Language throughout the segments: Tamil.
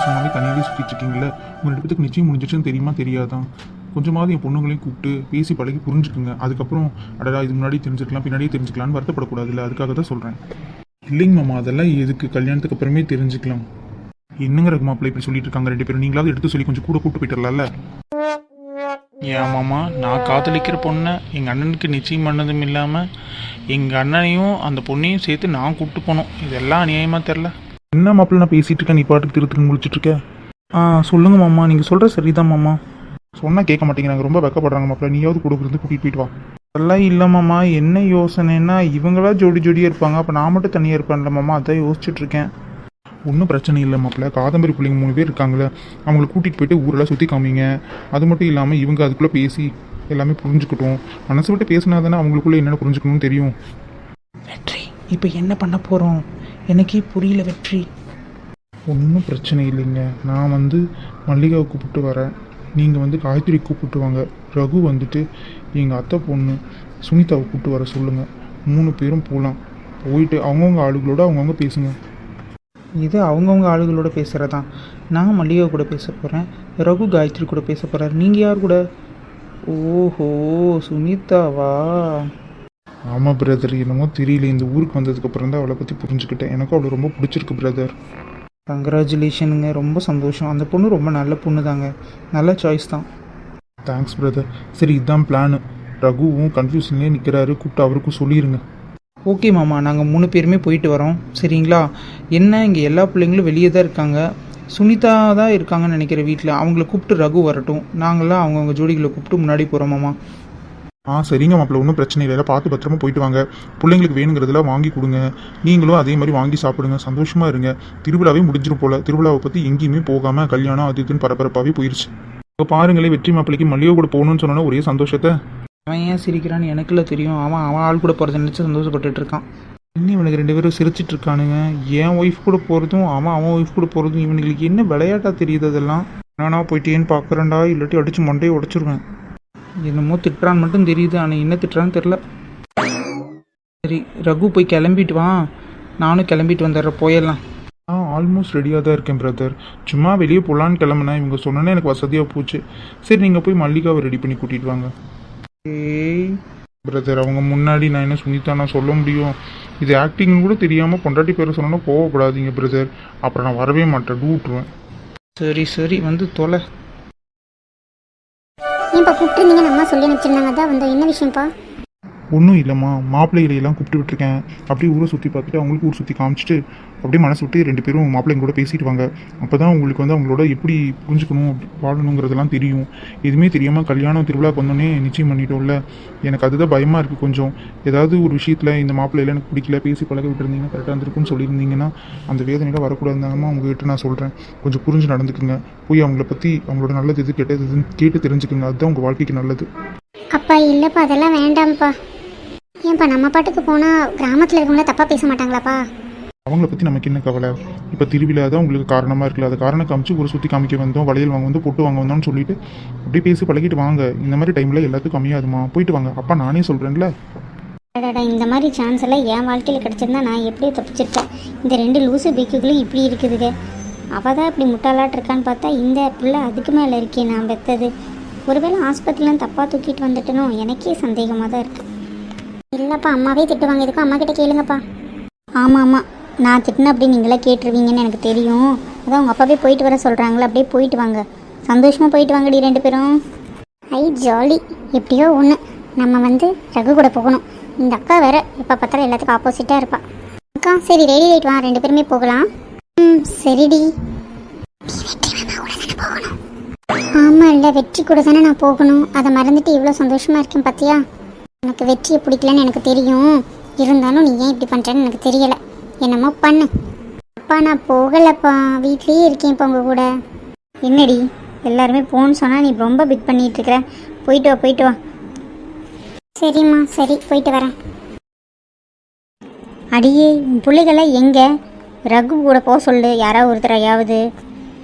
சும்மாவே தனியாகவே சுற்றிட்டு இருக்கீங்களே, உங்கள் 2 பேத்துக்கு நிச்சயம் முடிஞ்சிச்சுன்னு தெரியுமா தெரியாதான்? கொஞ்சமாவது என் பொண்ணுங்களையும் கூப்பிட்டு பேசி பழகி புரிஞ்சுக்குங்க. அதுக்கப்புறம் அடடா இது முன்னாடி தெரிஞ்சுக்கலாம் பின்னாடியே தெரிஞ்சுக்கலான்னு வருத்தப்படக்கூடாதுல்ல, அதுக்காக தான் சொல்கிறேன். இல்லைங்க மாமா, அதெல்லாம் எதுக்கு, கல்யாணத்துக்கு அப்புறமே தெரிஞ்சுக்கலாம். என்னங்க ரகு மாப்பிள்ளை இப்படி சொல்லிட்டு இருக்காங்க 2 பேரும்? நீங்களாவது எடுத்து சொல்லி கொஞ்சம் கூட கூப்பிட்டு போயிட்டுலாம்ல. ஏன் மாமா, நான் காதலிக்கிற பொண்ணை எங்கள் அண்ணனுக்கு நிச்சயம் பண்ணதும் இல்லாமல் எங்கள் அண்ணனையும் அந்த பொண்ணையும் சேர்த்து நான் கூப்பிட்டு போனோம். இதெல்லாம் அநியாயமாக தெரில. என்ன மாப்பிள்ள நான் பேசிகிட்டு இருக்கேன், நீ பாட்டுக்கு திருத்துன்னு முடிச்சுட்டு இருக்க? சொல்லுங்கள் மாமா, நீங்கள் சொல்கிற சரிதான் மாமா. சொன்னால் கேட்க மாட்டேங்கிறாங்க, ரொம்ப வெக்கப்படுறாங்க மாப்பிள்ள. நீயாவது கூட இருந்து கூட்டிகிட்டு போயிட்டு வா. அதெல்லாம் இல்லை மாமா, என்ன யோசனைன்னா இவங்களா ஜோடி ஜோடியாக இருப்பாங்க, அப்போ நான் மட்டும் தனியாக இருப்பேன்ல மாமா, அதான் யோசிச்சுட்டு இருக்கேன். ஒன்றும் பிரச்சனை இல்லை மாப்பிள்ள, காதம்பரி பிள்ளைங்க 3 பேர் இருக்காங்களே, அவங்கள கூட்டிகிட்டு போயிட்டு ஊரெல்லாம் சுற்றி காமிங்க. அது மட்டும் இல்லாமல் இவங்க அதுக்குள்ளே பேசி எல்லாமே புரிஞ்சுக்கிட்டோம். மனசு விட்டு பேசினா தானே அவங்களுக்குள்ளே என்னென்ன புரிஞ்சுக்கணும்னு தெரியும். வெற்றி, இப்போ என்ன பண்ண போகிறோம்? எனக்கே புரியல வெற்றி. ஒன்றும் பிரச்சனை இல்லைங்க, நான் மல்லிகாவை கூப்பிட்டு வரேன், நீங்கள் காயத்ரி கூப்பிட்டு வாங்க. ரகு எங்கள் அத்தை பொண்ணு சுனிதாவை கூப்பிட்டு வர சொல்லுங்கள். 3 பேரும் போகலாம். போயிட்டு அவங்கவுங்க ஆளுகளோட அவங்கவுங்க பேசுங்க. இது அவங்கவுங்க ஆளுகளோட பேசுகிறதான். நான் மல்லிகா கூட பேச போகிறேன், ரகு காயத்ரி கூட பேச போகிறார். நீங்கள் யார் கூட? ஓஹோ, சுனிதாவா? ஆமாம் பிரதர், என்னமோ தெரியல, இந்த ஊருக்கு வந்ததுக்கப்புறம் தான் அவளை பற்றி புரிஞ்சுக்கிட்டேன். எனக்கும் அவளை ரொம்ப பிடிச்சிருக்கு பிரதர். கங்க்ராச்சுலேஷனுங்க, ரொம்ப சந்தோஷம். அந்த பொண்ணு ரொம்ப நல்ல பொண்ணு தாங்க, நல்ல சாய்ஸ் தான். Thanks brother. சரி, இதுதான் பிளானு. ரகுவும் கன்ஃபியூஷன்லேயே நிற்கிறாரு, கூப்பிட்டு அவருக்கும் சொல்லிடுங்க. ஓகே மாமா, நாங்கள் 3 பேருமே போயிட்டு வரோம், சரிங்களா? என்ன இங்கே எல்லா பிள்ளைங்களும் வெளியே தான் இருக்காங்க, சுனிதா தான் இருக்காங்கன்னு நினைக்கிற வீட்டில். அவங்கள கூப்பிட்டு ரகு வரட்டும், நாங்களாம் அவங்கவுங்க ஜோடிகளை கூப்பிட்டு முன்னாடி போகிறோம் மாமா. சரிங்க மாப்பிள்ள, ஒன்றும் பிரச்சனை இல்லை. பார்த்து பத்திரமா போயிட்டு வாங்க. பிள்ளைங்களுக்கு வேணுங்கிறதெல்லாம் வாங்கி கொடுங்க. நீங்களும் அதே மாதிரி வாங்கி சாப்பிடுங்க, சந்தோஷமாக இருங்க. திருவிழாவே முடிஞ்சிடும் போல். திருவிழாவை பற்றி எங்கேயுமே போகாமல் கல்யாணம் அது இதுன்னு பரபரப்பாகவே போயிடுச்சு. இப்போ பாருங்களேன், வெற்றி மாப்பிள்ளைக்கு மல்லிகை கூட போகணுன்னு சொன்னோன்னா ஒரே சந்தோஷத்தை. அவன் ஏன் சிரிக்கிறான்னு எனக்குள்ள தெரியும். அவன் ஆள் கூட போகிறத நினச்சி சந்தோஷப்பட்டுட்டு இருக்கான். இன்னும் இவனுக்கு 2 பேரும் சிரிச்சிட்டு இருக்கானுங்க. என் ஒய்ஃப் கூட போகிறதும் அவன் ஒய்ஃப் கூட போகிறதும் இவனுங்களுக்கு என்ன விளையாட்டா தெரியுது அதெல்லாம். நானா போயிட்டேன்னு பார்க்குறேன்டா, இல்லாட்டி அடித்து மண்டையை உடச்சிருவேன். என்னமோ திட்டுறான்னு மட்டும் தெரியுது, ஆனால் என்ன திட்டுறான்னு தெரில. சரி ரகு, போய் கிளம்பிட்டு வா, நானும் கிளம்பிட்டு வந்துடுறேன், போயிடலாம். ஆல்மோஸ்ட் ரெடியாக தான் இருக்கேன் பிரதர். சும்மா வெளியே போகலான்னு கிளம்புனேன், இவங்க சொன்னோன்னே எனக்கு வசதியாக போச்சு. சரி, நீங்கள் போய் மல்லிகாவை ரெடி பண்ணி கூட்டிகிட்டு வாங்க. பிரதர், அவங்க முன்னாடி நான் என்ன சுனிதா நான் சொல்ல முடியும்? இது ஆக்டிங்னு கூட தெரியாமல் பொண்டாட்டி பேரை சொன்னோன்னா கோவப்படாதீங்க பிரதர், அப்புறம் நான் வரவே மாட்டேன், விட்டுருவேன். சரி சரி, தொலை. ஏன்ப்பா கூப்பிட்டுருந்தீங்கன்னு அம்மா சொல்லி அனுப்பிச்சிருந்தாங்க, அதான் என்ன விஷயம்ப்பா? ஒன்றும் இல்லைம்மா, மாப்பிள்ளைகளையெல்லாம் கூப்பிட்டு விட்டுருக்கேன். அப்படியே ஊரை சுற்றி பார்த்துட்டு அவங்களுக்கு ஊர் சுற்றி காமிச்சிட்டு அப்படியே மனசு விட்டு 2 பேரும் மாப்பிள்ளைங்க கூட பேசிட்டு வாங்க. அப்போ தான் உங்களுக்கு அவங்களோட எப்படி புரிஞ்சுக்கணும் வாழணுங்கிறதெல்லாம் தெரியும். எதுவுமே தெரியாமல் கல்யாணம் திருவிழாக்கு வந்தோடனே நிச்சயம் பண்ணிட்டோம்ல, எனக்கு அதுதான் பயமாக இருக்குது கொஞ்சம். ஏதாவது ஒரு விஷயத்தில் இந்த மாப்பிள்ளையில எனக்கு பிடிக்கல, பேசி பழக விட்டுருந்தீங்கன்னா கரெக்டாக இருந்திருக்குன்னு சொல்லியிருந்தீங்கன்னா அந்த வேதனையில் வரக்கூடாதுந்தாங்கம்மா உங்ககிட்ட நான் சொல்கிறேன். கொஞ்சம் புரிஞ்சு நடந்துக்குங்க. போய் அவங்கள பற்றி அவங்களோட நல்லது எது கெட்டது எதுன்னு கேட்டு தெரிஞ்சுக்குங்க, அதுதான் உங்கள் வாழ்க்கைக்கு நல்லது. அப்பா இல்லைப்பா, அதெல்லாம் வேண்டாம்ப்பா. ஏன்ப்பா நம்ம பாட்டுக்கு போனால் கிராமத்தில் இருக்கவங்கள தப்பாக பேச மாட்டாங்களாப்பா? அவங்கள பற்றி நமக்கு என்ன கவலை? இப்போ திருவிழா தான் உங்களுக்கு காரணமாக இருக்குல்ல, அது காரணம் காமிச்சு ஒரு சுற்றி காமிக்க வந்தோம், வளையல் வாங்க பொட்டு வாங்க வந்தோம்னு சொல்லிட்டு அப்படியே பேசி பழகிட்டு வாங்க. இந்த மாதிரி டைமில் எல்லாத்துக்கும் கம்மியாதுமா, போயிட்டு வாங்க. அப்பா நானே சொல்கிறேன்ல. இந்த மாதிரி சான்ஸ் எல்லாம் என் வாழ்க்கையில் கிடச்சிருந்தா நான் எப்படியோ தப்பிச்சிருக்கேன். இந்த 2 லூசு பீக்குகளும் இப்படி இருக்குதுங்க. அவள் தான் இப்படி முட்டாளாட்டு இருக்கான்னு பார்த்தா இந்த பிள்ளை அதுக்கு மேலே இருக்கே நான் பெற்றது. ஒருவேளை ஆஸ்பத்திரிலாம் தப்பாக தூக்கிட்டு வந்துட்டனோ, எனக்கே சந்தேகமாக தான் இருக்குது. இல்லைப்பா, அம்மாவே திட்டுவாங்க, இதுக்கும் அம்மா கிட்டே கேளுங்கப்பா. ஆமாம், நான் திட்டின அப்படி நீங்களே கேட்டுருவீங்கன்னு எனக்கு தெரியும். அதான் உங்கள் அப்பாவே போயிட்டு வர சொல்கிறாங்களே, அப்படியே போயிட்டு வாங்க. சந்தோஷமாக போயிட்டு வாங்கடி 2 பேரும். ஜாலி. எப்படியோ ஒன்று நம்ம ரகு கூட போகணும். இந்த அக்கா வேற எப்போ பார்த்தாலும் எல்லாத்துக்கும் ஆப்போசிட்டாக இருப்பா. அக்கா சரி ரெடி ஆகிட்டு வா, 2 பேருமே போகலாம். சரிடி. ஆமாம் இல்லை, வெற்றி கூட தானே நான் போகணும். அதை மறந்துட்டு இவ்வளோ சந்தோஷமாக இருக்கேன் பார்த்தியா? எனக்கு வெற்றியை பிடிக்கலன்னு எனக்கு தெரியும், இருந்தாலும் நீ ஏன் இப்படி பண்ணுறேன்னு எனக்கு தெரியலை. என்னமோ பண்ணு. அப்பா நான் போகலப்பா, வீட்லேயே இருக்கேன் இப்போ உங்கள் கூட. என்னடி எல்லாருமே போன்னு சொன்னால் நீ ரொம்ப பிக் பண்ணிகிட்ருக்குற. போயிட்டு வா. சரிம்மா, சரி போயிட்டு வரேன். அடியே பிள்ளைகளை எங்கே? ரகு கூட போக சொல்லு, யாராவது ஒருத்தரையாவது.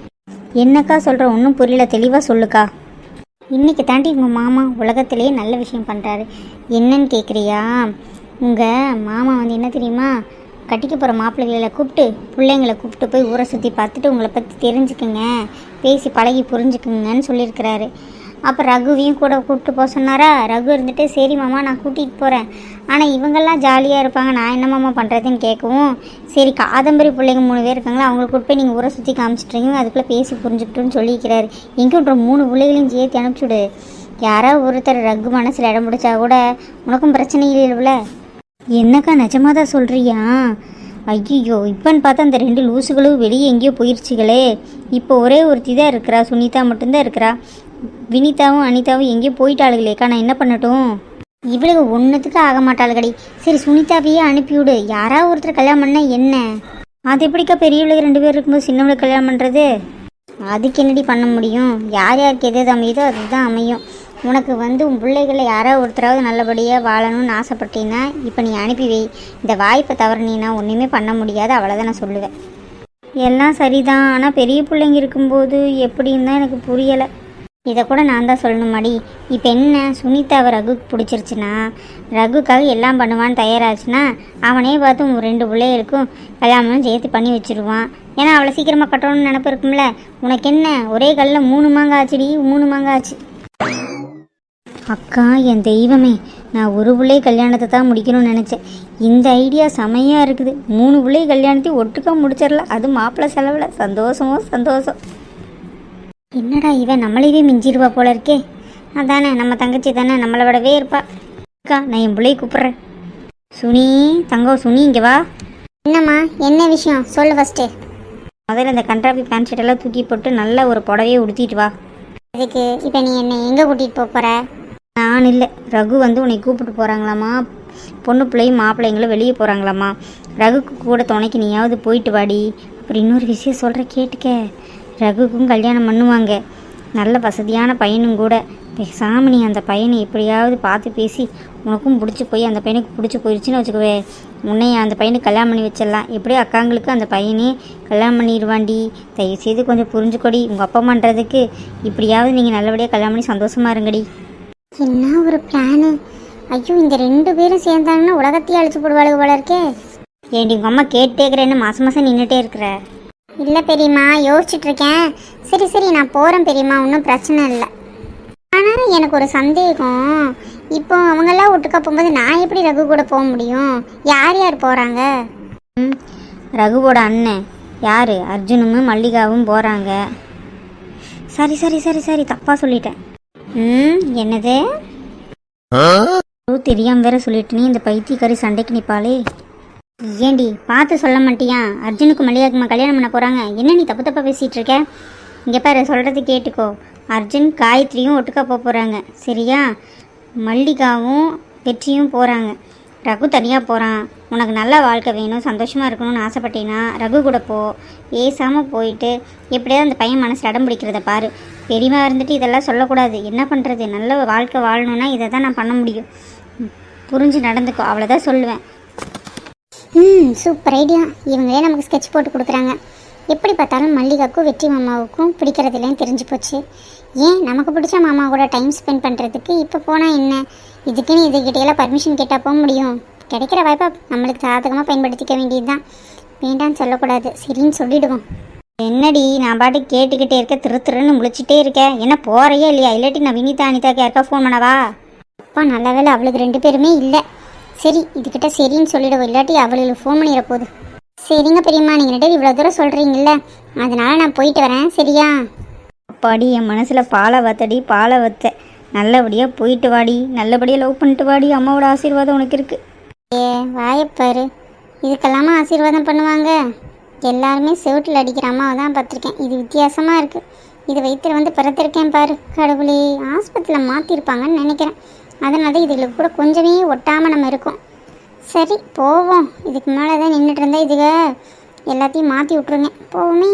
என்னக்கா சொல்கிற, ஒன்றும் புரியல, தெளிவாக சொல்லுக்கா. இன்றைக்கி தாண்டி உங்கள் மாமா உலகத்திலேயே நல்ல விஷயம் பண்ணுறாரு. என்னன்னு கேட்குறியா? உங்கள் மாமா என்ன தெரியுமா, கட்டிக்க போகிற மாப்பிள்ளைகளை கூப்பிட்டு பிள்ளைங்களை கூப்பிட்டு போய் ஊரை சுற்றி பார்த்துட்டு உங்களை பற்றி தெரிஞ்சுக்குங்க, பேசி பழகி புரிஞ்சுக்குங்கன்னு சொல்லியிருக்கிறாரு. அப்போ ரகுவையும் கூட கூப்பிட்டு போக சொன்னாரா. ரகு இருந்துட்டு சரி மாமா நான் கூட்டிகிட்டு போகிறேன், ஆனால் இவங்கெல்லாம் ஜாலியாக இருப்பாங்க, நான் என்ன மாமா பண்ணுறதுன்னு கேட்கவும், சரி காதம்பரி பிள்ளைங்க 3 பேர் இருக்காங்களா அவங்களை கூப்பிட்டு போய் நீங்கள் ஊரை சுற்றி காமிச்சிட்ருக்கீங்க, அதுக்குள்ளே பேசி புரிஞ்சுக்கிட்டுன்னு சொல்லியிருக்கிறாரு. எங்கிட்ட 3 பிள்ளைகளையும் சேர்த்து அனுப்பிச்சுடு. யாராவது ஒருத்தர் ரகு மனசில் இடம் பிடிச்சா கூட உனக்கும் பிரச்சனை இல்லைல்ல. என்னக்கா நிஜமாக தான் சொல்கிறியா? ஐயோ, இப்போன்னு பார்த்தா அந்த 2 லூசுகளும் வெளியே எங்கேயோ போயிடுச்சுகளே. இப்போ ஒரே ஒருத்தி தான் இருக்கிறா, சுனிதா மட்டும்தான் இருக்கிறா. வினிதாவும் அனிதாவும் எங்கேயோ போயிட்டாளுகளேக்கா, நான் என்ன பண்ணட்டும்? இவளுக்கு ஒன்றுத்துக்கு ஆக மாட்டாளுகடி. சரி சுனிதாவையே அனுப்பிவிடு, யாராவது ஒருத்தர் கல்யாணம் பண்ணால் என்ன? அது எப்படிக்கா பெரியவளுக்கு 2 பேர் இருக்கும்போது சின்னவளுக்கு கல்யாணம் பண்ணுறது? அதுக்கு என்னடி பண்ண முடியும்? யார் யாருக்கு எது அமையுதோ அதுதான் அமையும். உனக்கு உன் பிள்ளைகளை யாராவது ஒருத்தராவது நல்லபடியாக வாழணும்னு ஆசைப்பட்டீங்கன்னா இப்போ நீ அனுப்பி வை. இந்த வாய்ப்பை தவறுனீன்னா ஒன்றுமே பண்ண முடியாது, அவ்வளோதான் நான் சொல்லுவேன். எல்லாம் சரிதான், ஆனால் பெரிய பிள்ளைங்க இருக்கும்போது எப்படின்னு தான் எனக்கு புரியலை. இதை கூட நான் தான் சொல்லணுமாடி. இப்போ என்ன, சுனிதாவை ரகுக்கு பிடிச்சிருச்சுன்னா ரகுக்காக எல்லாம் பண்ணுவான்னு தயாராச்சுன்னா அவனே பார்த்து 2 பிள்ளைகளுக்கும் கல்யாணம் சேர்த்து பண்ணி வச்சுருவான். ஏன்னா அவளை சீக்கிரமாக கட்டணும்னு நினப்பு இருக்கும்ல. உனக்கு என்ன, ஒரே கல்லில் 3 மாங்காய் ஆச்சுடி, 3 மாங்காய் ஆச்சு. அக்கா என் தெய்வமே, நான் ஒரு பிள்ளை கல்யாணத்தை தான் முடிக்கணும்னு நினச்சேன். இந்த ஐடியா செமையாக இருக்குது. 3 பிள்ளை கல்யாணத்தையும் ஒட்டுக்கா முடிச்சிடலாம், அது மாப்பிள்ளை செலவில். சந்தோஷமோ சந்தோஷம். என்னடா இவன் நம்மளையே மிஞ்சிருவா போல இருக்கே. அதானே நம்ம தங்கச்சி தானே, நம்மளை விடவே இருப்பா. அக்கா நான் என் பிள்ளையை கூப்பிட்றேன். சுனி தங்கம், சுனி இங்கே வா. என்னம்மா, என்ன விஷயம் சொல்லு ஃபஸ்ட்டு. முதல்ல இந்த கண்ட்ராபி பேண்ட் ஷர்ட்டெல்லாம் தூக்கி போட்டு நல்ல ஒரு புடவையை உடுத்திட்டு வா. அதுக்கு இப்போ நீ என்ன எங்கே கூட்டிகிட்டு போகிற? நான் இல்லை, ரகு உன்னை கூப்பிட்டு போகிறாங்களாம்மா. பொண்ணு பிள்ளையும் மாப்பிள்ளைங்களும் வெளியே போகிறாங்களாம்மா. ரகுக்கு கூட துணைக்கு நீயாவது போயிட்டு வாடி. அப்புறம் இன்னொரு விஷயம் சொல்கிற கேட்டுக்க. ரகுக்கும் கல்யாணம் பண்ணுவாங்க, நல்ல வசதியான பையனும் கூட. பேசாம நீ அந்த பையனை எப்படியாவது பார்த்து பேசி உனக்கும் பிடிச்சி போய் அந்த பையனுக்கு பிடிச்சி போயிடுச்சுன்னு வச்சுக்கவே, உன்னைய அந்த பையனுக்கு கல்யாணம் பண்ணி வச்சிடலாம். எப்படியும் அக்காங்களுக்கு அந்த பையனே கல்யாணம் பண்ணிடுவாண்டி. தயவுசெய்து கொஞ்சம் புரிஞ்சுக்கொடி. உங்கள் அப்பா பண்ணுறதுக்கு இப்படியாவது நீங்கள் நல்லபடியாக கல்யாணம் பண்ணி சந்தோஷமாக இருங்கடி. என்ன ஒரு பிளானு! ஐயோ, இந்த 2 பேரும் சேர்ந்தாங்கன்னா உலகத்தையே அழிச்சு போடுவாளுங்க போல இருக்கே. ஏண்டி உங்கள் அம்மா கேட்டேக்கிறேன்னு மாதம் மாதம் நின்றுட்டே இருக்கிற? இல்லை பெரியம்மா, யோசிச்சுட்டு இருக்கேன். சரி சரி நான் போகிறேன் பெரியம்மா, ஒன்றும் பிரச்சனை இல்லை. ஆனால் எனக்கு ஒரு சந்தேகம். இப்போ அவங்கெல்லாம் ஒட்டுக்கா போகும்போது நான் எப்படி ரகு கூட போக முடியும்? யார் யார் போகிறாங்க? ரகுவோட அண்ணன் யார், அர்ஜுனும் மல்லிகாவும் போகிறாங்க. சரி சரி சரி சரி தப்பாக சொல்லிட்டேன். என்னது தெரியாம வேற சொல்லிட்டு நீ இந்த பைத்தியக்காரி சண்டைக்கு நிற்பாளே. ஏண்டி பார்த்து சொல்ல மாட்டியா? அர்ஜுனுக்கு மல்லிகாக்குமா கல்யாணம் பண்ண போகிறாங்க. என்ன நீ தப்பு தப்பாக பேசிகிட்டு இருக்க? இங்கே பாரு, சொல்கிறது கேட்டுக்கோ. அர்ஜுன் காயத்ரியும் ஒட்டுக்கா போகிறாங்க, சரியா? மல்லிகாவும் வெற்றியும் போகிறாங்க. ரகு தனியாக போகிறான். உனக்கு நல்ல வாழ்க்கை வேணும், சந்தோஷமாக இருக்கணும்னு ஆசைப்பட்டீங்கன்னா ரகு கூட போ. பேசாமல் போயிட்டு எப்படியாவது அந்த பையன் மனசில் இடம் பிடிக்கிறத பாரு. பெரியமா இருந்துட்டு இதெல்லாம் சொல்லக்கூடாது. என்ன பண்ணுறது, நல்ல வாழ்க்கை வாழணுன்னா இதை தான் நான் பண்ண முடியும். புரிஞ்சு நடந்துக்கோ, அவ்வளோதான் சொல்லுவேன். Super idea. இவங்களே நமக்கு ஸ்கெட்ச் போட்டு கொடுக்குறாங்க. எப்படி பார்த்தாலும் மல்லிகாவுக்கும் வெற்றி மாமாவுக்கும் பிடிக்கிறது இல்லைன்னு தெரிஞ்சு போச்சு. ஏன் நமக்கு பிடிச்ச மாமா கூட டைம் ஸ்பெண்ட் பண்ணுறதுக்கு இப்போ போனால் என்ன? இதுக்குன்னு இதுக்கிட்டையெல்லாம் பர்மிஷன் கேட்டால் போக முடியும்? கிடைக்கிற வாய்ப்பை நம்மளுக்கு சாதகமாக பயன்படுத்திக்க வேண்டியது தான். வேண்டான்னு சொல்லக்கூடாது, சரின்னு சொல்லிவிடுவோம். என்னடி நான் பாட்டு கேட்டுக்கிட்டே இருக்க, திருன்னு முழிச்சிட்டே இருக்கேன். என்ன போகிறையா இல்லையா? இல்லாட்டி நான் வினிதா அனிதாக்கு யாருக்கா ஃபோன் பண்ணவா? அப்பா நல்ல வேலை அவளுக்கு 2 பேருமே இல்லை. சரி இதுக்கிட்ட சரின்னு சொல்லிவிடுவோம், இல்லாட்டி அவளுக்கு ஃபோன் பண்ணிட போகுது. சரிங்க பெரியம்மா, நீங்கள் 2 இவ்வளோ தூரம் சொல்கிறீங்கல்ல, அதனால் நான் போயிட்டு வரேன், சரியா? அப்பாடி, என் மனசில் பாலை வத்தடி, பாலை வத்த. நல்லபடியாக போயிட்டு வாடி, நல்லபடியாக லவ் பண்ணிட்டு வாடி. அம்மாவோட ஆசீர்வாதம் உனக்கு இருக்குது. வாயப்பாரு, இதுக்கெல்லாமா ஆசீர்வாதம் பண்ணுவாங்க? எல்லாருமே செவுட்டில் அடிக்கிற அம்மாவை தான் பார்த்துருக்கேன். இது வித்தியாசமாக இருக்குது. இது வயிற்றில் பிறத்திருக்கேன் பாரு. கடவுளே, ஆஸ்பத்திரியில் மாற்றிருப்பாங்கன்னு நினைக்கிறேன். அதனால தான் இதுகளுக்கு கூட கொஞ்சமே ஒட்டாமல் நம்ம இருக்கோம். சரி போவோம். இதுக்கு மேலே தான் நின்றுட்டு இருந்தால் இதுக எல்லாத்தையும் மாற்றி விட்ருங்க. போவோமே.